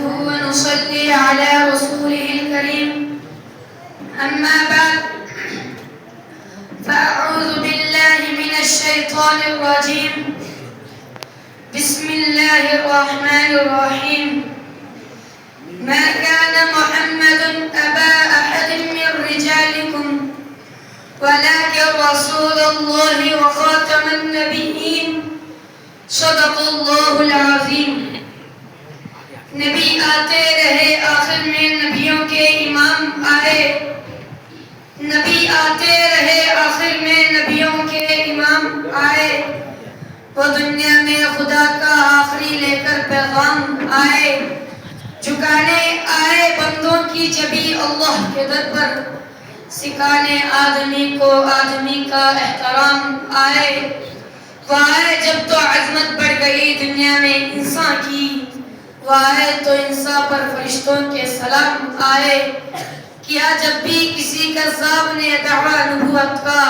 نحمده ونصلي على رسوله الكريم أما بعد فأعوذ بالله من الشيطان الرجيم بسم الله الرحمن الرحيم ما كان محمد أبا أحد من رجالكم ولكن رسول الله وخاتم النبيين صدق اللہ العظیم۔ نبی آتے رہے آخر میں نبیوں کے امام آئے، نبی آتے رہے آخر میں نبیوں کے امام آئے، وہ دنیا میں خدا کا آخری لے کر پیغام آئے، جھکانے آئے بندوں کی جبی اللہ کے در پر، سکھانے آدمی کو آدمی کا احترام آئے، وہ آئے جب تو عظمت بڑھ گئی دنیا میں انسان کی، وہ آئے تو انسان پر فرشتوں کے سلام آئے، کیا جب بھی کسی کذاب نے دعویٰ نبوت کا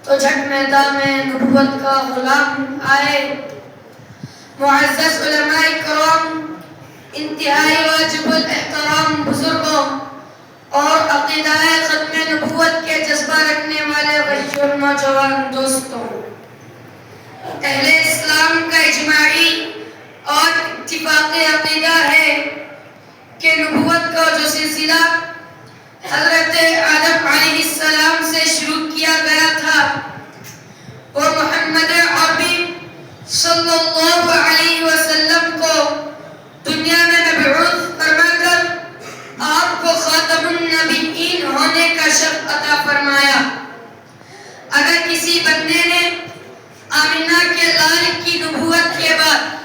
تو جھٹ میدان میں نبوت کا غلام آئے۔ معزز علماء کرام، انتہائی واجب الاحترام بزرگوں اور عقیدہ ختم نبوت کے جذبہ رکھنے والے غیر اور نوجوان دوستوں، اہل اسلام کا اجماعی اور اتفاقی عقیدہ ہے کہ نبوت کا جو سلسلہ حضرت آدم علیہ السلام سے شروع کیا گیا تھا، وہ محمد عربی صلی اللہ علیہ وسلم کو دنیا میں مبعوث فرما کر آپ کو خاتم النبیین ہونے کا شرف عطا فرمایا۔ اگر کسی بندے نے آمنہ کے لال کی نبوت کے بعد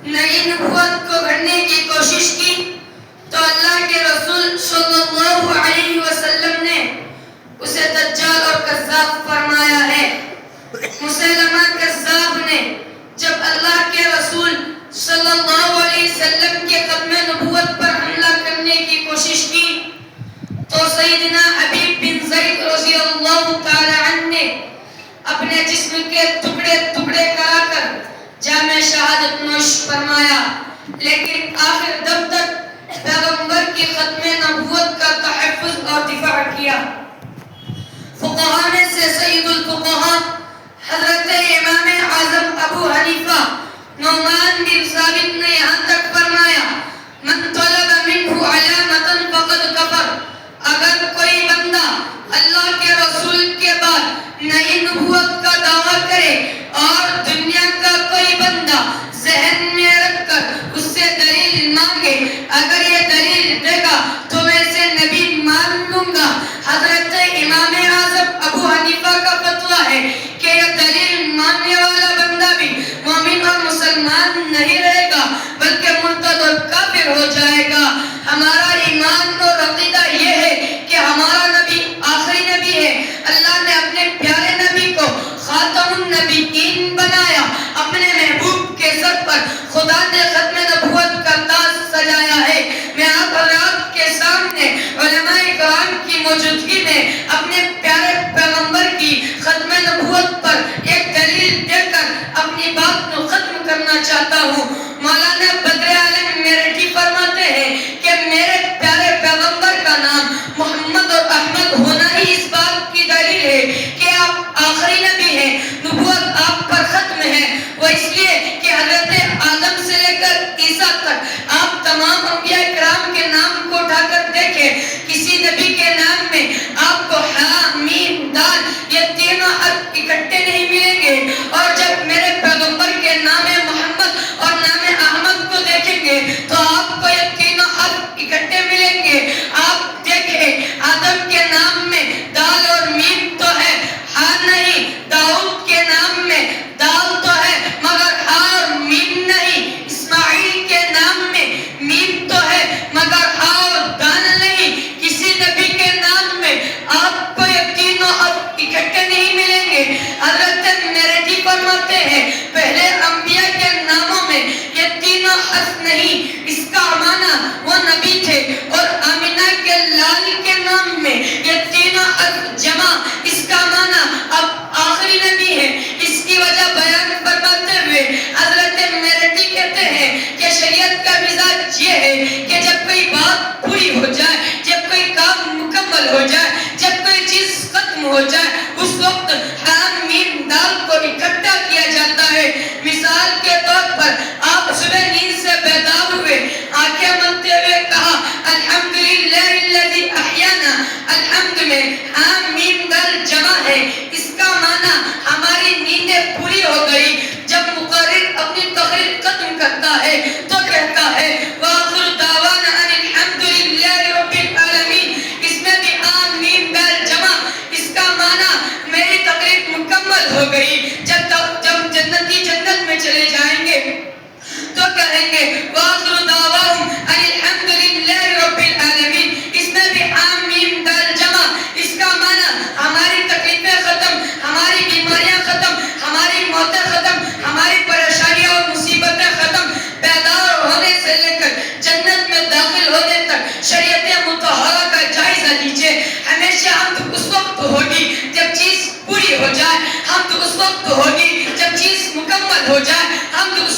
نئی نبوت کو گھڑنے کی کوشش کی تو اللہ کے رسول صلی اللہ علیہ وسلم نے اسے دجال اور کذاب فرمایا ہے۔ مسلمہ کذاب نے جب اللہ کے رسول صلی اللہ علیہ وسلم کے ختم نبوت پر حملہ کرنے کی کوشش کی تو سیدنا حبیب بن زید رضی اللہ تعالی عنہ نے اپنے جسم کے ٹکڑے ٹکڑے کرا کر جامع شہادت نوش فرمایا، لیکن آخر دم تک پیغمبر کی ختم نبوت کا تحفظ اور دفاع کیا۔ فقہاء میں سے سید الفقہاء حضرت امام اعظم ابو حنیفہ نعمان بن ثابت نے یہاں تک فرمایا، من طلب منہ علامتا فقد کفر، اگر کوئی بندہ اللہ کے رسول کے بعد نئی نبوت کا دعویٰ کرے اور دنیا کا کوئی بندہ ذہن میں رکھ کر اس سے دلیل مانگے، اگر یہ دلیل دے گا تو میں اسے نبی مان لوں گا۔ حضرت امام اعظم ابو حنیفہ کا فتویٰ ہے کہ یہ دلیل ماننے والا بندہ بھی مومن اور مسلمان نہیں رہے گا بلکہ مرتد اور کافر ہو جائے گا۔ ہمارا ایمان اور عقیدہ یہ ہے کہ ہمارا نبی آخری نبی ہے، اللہ نے اپنے پیارے نبی کو خاتم النبیین بنایا، اپنے محبوب کے سر پر خدا نے ختم نبوت کا تاج سجایا ہے۔ میں آپ حضرات کے سامنے علماء کرام کی موجودگی میں اپنے پیارے پیغمبر کی ختم نبوت پر ایک دلیل دے کر اپنی بات کو ختم کرنا چاہتا ہوں۔ مولانا بدر عالم میرٹھی فرماتے ہیں کہ میرے پیارے پیغمبر کا نام محمد اور احمد ہونا ہی اس بات کی دلیل ہے کہ آپ آخری نبی ہیں، نبوت آپ پر ختم ہے۔ وہ اس لیے کہ حضرت آدم سے لے کر عیسیٰ تک آپ تمام انبیاء کرام کے نام کو اٹھا کر دیکھیں، کسی نبی کے نام میں آپ کو ہا میم دال یہ تینوں حرف اکٹھے نہیں ملیں گے، اور جب میرے پیغمبر کے نام محمد اور نام احمد کو دیکھیں گے تو آپ کو یہ تینوں حرف اکٹھے ملیں گے۔ آپ دیکھیں آدم کے نام میں دال اور میم تو ہے، ہا نہیں، داؤد کے نام میں دال تو ہے مگر ہا اور میم نہیں، اسماعیل کے نام میں میم تو ہے مگر ہا اور دال نہیں، کسی نبی کے نام میں آپ کو یہ تینوں حرف اکٹھے نہیں ملیں گے۔ حضرت میرٹھی فرماتے ہیں پہلے انبیاء کے ناموں میں یہ تینوں حرف نہیں، اس کا معنی وہ نبی تھے، اور آمنہ کے لال کے نام میں یہ تینوں حرف جمع، اس کا معنی اب آخری نبی ہے۔ اس کی وجہ بیان فرماتے ہوئے حضرت میرٹھی کہتے ہیں کہ شریعت کا مزاج یہ ہے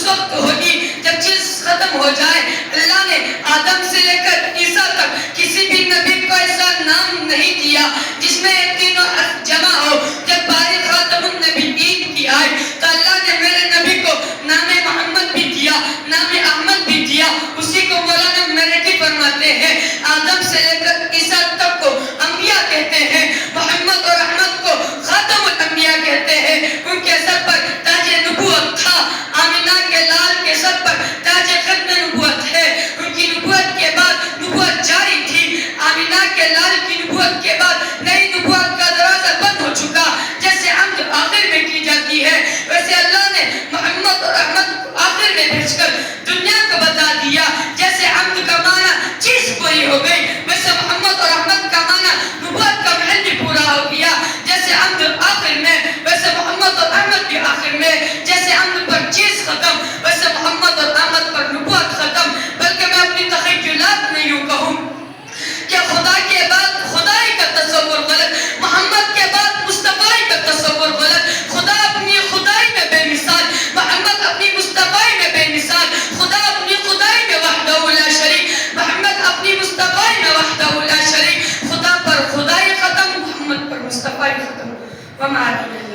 وقت ہوگی جب چیز ختم ہو جائے. اللہ نے آدم سے لے کر عیسیٰ تک کسی بھی نبی کو ایسا نام نہیں دیا جس میں یہ تینوں حرف جمع ہو. جب باری خاتم النبیین کی آئی تو اللہ نے میرے نبی کو نام محمد بھی دیا, نام احمد بھی دیا. اسی کو مولانا میرٹھی فرماتے ہیں آدم سے لے کر عیسیٰ تک کو انبیاء کہتے ہیں, محمد اور احمد کو خاتم الانبیاء کہتے ہیں. ان کے سر پر تاج نبوت تھا, آمینہ کے لال کے سر پر تاج ختم نبوت ہے. ان کی نبوت کے بعد نبوت جاری تھی. آمینہ کے لال کی نبوت کے بعد نئی نبوت کا دروازہ بند ہو چکا. جیسے حمد آخر میں کی جاتی ہے ویسے اللہ نے محمد اور احمد کو آخر میں بھیج کر دنیا کو بتا دیا. جیسے حمد کا معنی چیز پوری ہو گئی ویسے محمد اور احمد کا معنی نبوت کا محل بھی پورا ہو گیا. جیسے حمد آخر میں ویسے محمد اور احمد بھی آخر میں. جیسے حمد پر چیز ختم ویسے محمد اور احمد پر نبوت ختم. بلکہ میں اپنی تخیلات میں یوں کہوں کہ خدا کے بعد خدائی کا تصور غلط, محمد کے بعد مصطفی کا تصور غلط. خدا اپنی خدائی میں بے مثال, محمد اپنی مصطفی میں بے مثال. خدا اپنی خدائی میں وحدہ لا شریک, محمد اپنی مصطفی میں وحدہ لا شریک. خدا پر خدائی ختم, محمد پر مصطفی ختم. وما علینا